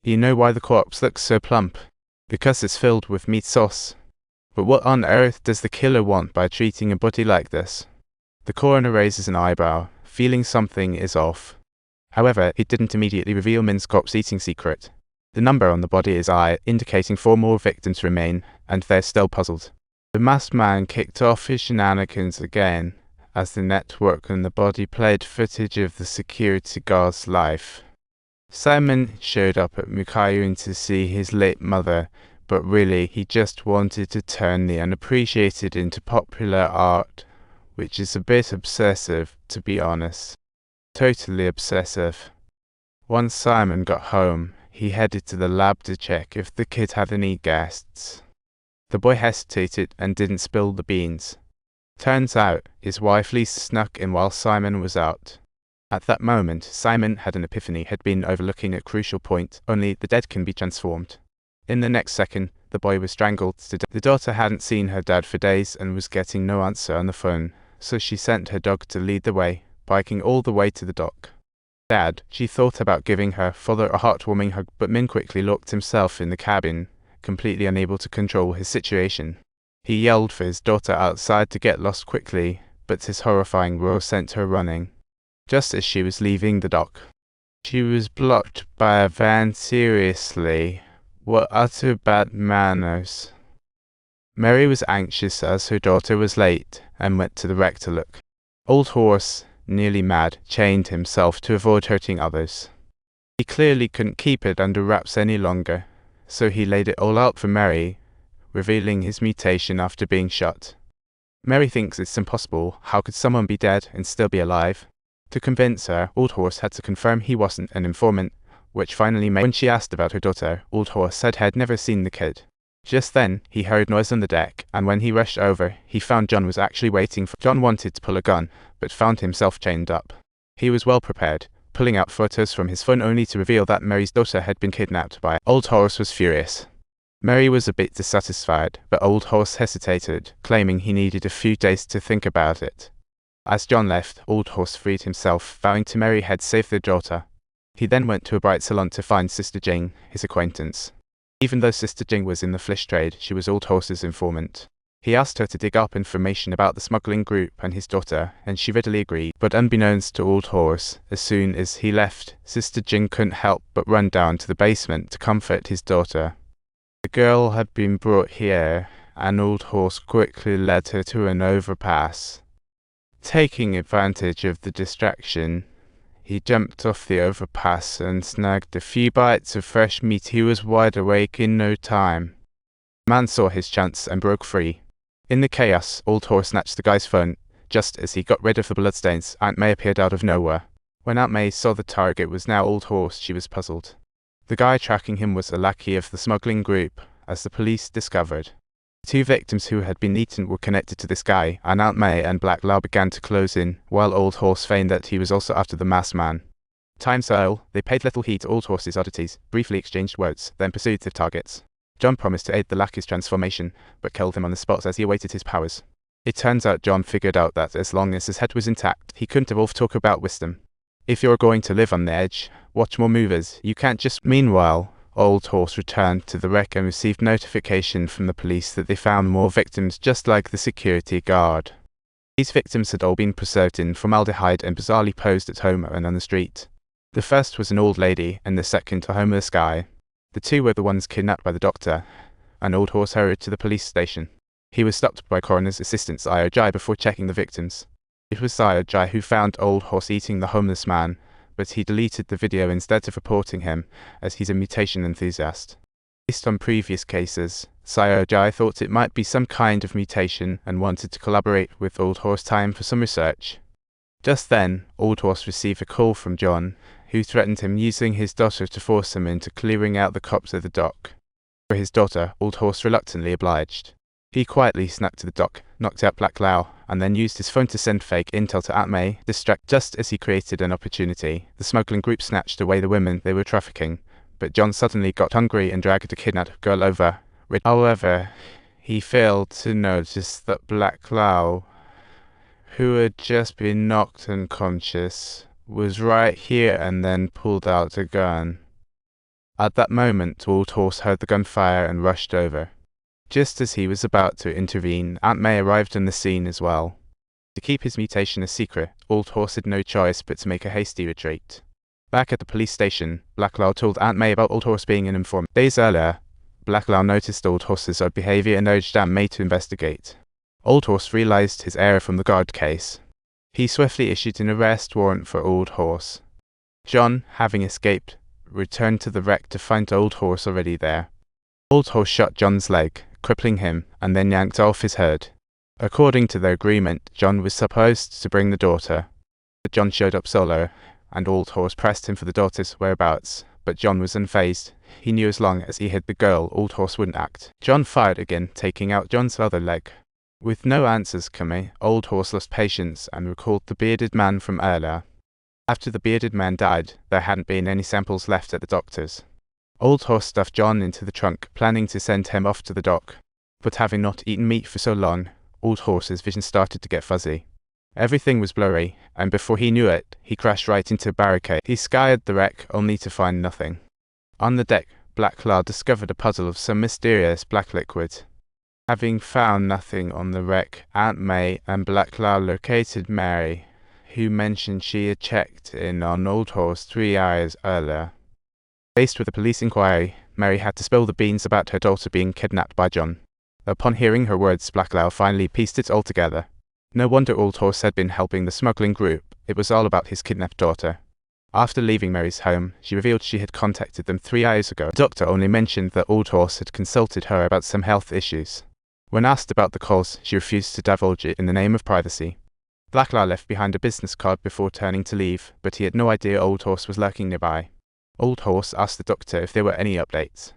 You know why the corpse looks so plump? Because it's filled with meat sauce. But what on earth does the killer want by treating a body like this? The coroner raises an eyebrow, feeling something is off. However, he didn't immediately reveal Min's corpse eating secret. The number on the body is I, indicating 4 more victims remain, and they're still puzzled. The masked man kicked off his shenanigans again, as the network on the body played footage of the security guard's life. Simon showed up at Mutation to see his late mother, but really he just wanted to turn the unappreciated into popular art, which is a bit obsessive, to be honest. Totally obsessive. Once Simon got home, he headed to the lab to check if the kid had any guests. The boy hesitated and didn't spill the beans. Turns out, his wife Lisa snuck in while Simon was out. At that moment, Simon had an epiphany, had been overlooking a crucial point, only the dead can be transformed. In the next second, the boy was strangled to death. The daughter hadn't seen her dad for days and was getting no answer on the phone, so she sent her dog to lead the way, biking all the way to the dock. Dad, she thought about giving her father a heartwarming hug, but Min quickly locked himself in the cabin, completely unable to control his situation. He yelled for his daughter outside to get lost quickly, but his horrifying roar sent her running. Just as she was leaving the dock, she was blocked by a van. Seriously, what utter bad manners. Mary was anxious as her daughter was late and went to the wreck to look. Old Horse, nearly mad, chained himself to avoid hurting others. He clearly couldn't keep it under wraps any longer, so he laid it all out for Mary, revealing his mutation after being shot. Mary thinks it's impossible. How could someone be dead and still be alive? To convince her, Old Horse had to confirm he wasn't an informant, which finally made. When she asked about her daughter, Old Horse said he'd never seen the kid. Just then, he heard noise on the deck, and when he rushed over, he found John was actually waiting for. John wanted to pull a gun, but found himself chained up. He was well prepared, pulling out photos from his phone only to reveal that Mary's daughter had been kidnapped by. Old Horse was furious. Mary was a bit dissatisfied, but Old Horse hesitated, claiming he needed a few days to think about it. As John left, Old Horse freed himself, vowing to Mary had saved their daughter. He then went to a bright salon to find Sister Jing, his acquaintance. Even though Sister Jing was in the fish trade, she was Old Horse's informant. He asked her to dig up information about the smuggling group and his daughter, and she readily agreed. But unbeknownst to Old Horse, as soon as he left, Sister Jing couldn't help but run down to the basement to comfort his daughter. The girl had been brought here, and Old Horse quickly led her to an overpass. Taking advantage of the distraction, he jumped off the overpass and snagged a few bites of fresh meat. He was wide awake in no time. The man saw his chance and broke free. In the chaos, Old Horse snatched the guy's phone. Just as he got rid of the bloodstains, Aunt May appeared out of nowhere. When Aunt May saw the target was now Old Horse, she was puzzled. The guy tracking him was a lackey of the smuggling group, as the police discovered. 2 victims who had been eaten were connected to this guy, and Aunt May and Black Lau began to close in, while Old Horse feigned that he was also after the masked man. Time stole, they paid little heed to Old Horse's oddities, briefly exchanged words, then pursued their targets. John promised to aid the lackey's transformation, but killed him on the spot as he awaited his powers. It turns out John figured out that as long as his head was intact, he couldn't evolve. Talk about wisdom. If you're going to live on the edge, watch more movers. You can't just. Meanwhile, Old Horse returned to the wreck and received notification from the police that they found more victims just like the security guard. These victims had all been preserved in formaldehyde and bizarrely posed at home and on the street. The first was an old lady, and the second a homeless guy. The 2 were the ones kidnapped by the doctor, and Old Horse hurried to the police station. He was stopped by coroner's assistant Sayo Jai before checking the victims. It was Sayo Jai who found Old Horse eating the homeless man, but he deleted the video instead of reporting him, as he's a mutation enthusiast. Based on previous cases, Sayo Jai thought it might be some kind of mutation and wanted to collaborate with Old Horse Time for some research. Just then, Old Horse received a call from John, who threatened him using his daughter to force him into clearing out the cops at the dock. For his daughter, Old Horse reluctantly obliged. He quietly snuck to the dock, knocked out Black Lau, and then used his phone to send fake intel to Aunt May, just as he created an opportunity. The smuggling group snatched away the women they were trafficking, but John suddenly got hungry and dragged the kidnapped girl over. However, he failed to notice that Black Lau, who had just been knocked unconscious, was right here and then pulled out a gun. At that moment, Old Horse heard the gunfire and rushed over. Just as he was about to intervene, Aunt May arrived on the scene as well. To keep his mutation a secret, Old Horse had no choice but to make a hasty retreat. Back at the police station, Blacklaw told Aunt May about Old Horse being an informant. Days earlier, Blacklaw noticed Old Horse's odd behavior and urged Aunt May to investigate. Old Horse realized his error from the guard case. He swiftly issued an arrest warrant for Old Horse. John, having escaped, returned to the wreck to find Old Horse already there. Old Horse shot John's leg, crippling him, and then yanked off his herd. According to their agreement, John was supposed to bring the daughter, but John showed up solo, and Old Horse pressed him for the daughter's whereabouts, but John was unfazed. He knew as long as he hid the girl, Old Horse wouldn't act. John fired again, taking out John's other leg. With no answers coming, Old Horse lost patience and recalled the bearded man from earlier. After the bearded man died, there hadn't been any samples left at the doctor's. Old Horse stuffed John into the trunk, planning to send him off to the dock. But having not eaten meat for so long, Old Horse's vision started to get fuzzy. Everything was blurry, and before he knew it, he crashed right into a barricade. He scoured the wreck, only to find nothing. On the deck, Blacklaw discovered a puddle of some mysterious black liquid. Having found nothing on the wreck, Aunt May and Blacklaw located Mary, who mentioned she had checked in on Old Horse 3 hours earlier. Faced with a police inquiry, Mary had to spill the beans about her daughter being kidnapped by John. Upon hearing her words, Blacklaw finally pieced it all together. No wonder Old Horse had been helping the smuggling group. It was all about his kidnapped daughter. After leaving Mary's home, she revealed she had contacted them 3 hours ago. The doctor only mentioned that Old Horse had consulted her about some health issues. When asked about the cause, she refused to divulge it in the name of privacy. Blacklaw left behind a business card before turning to leave, but he had no idea Old Horse was lurking nearby. Old Horse asked the doctor if there were any updates.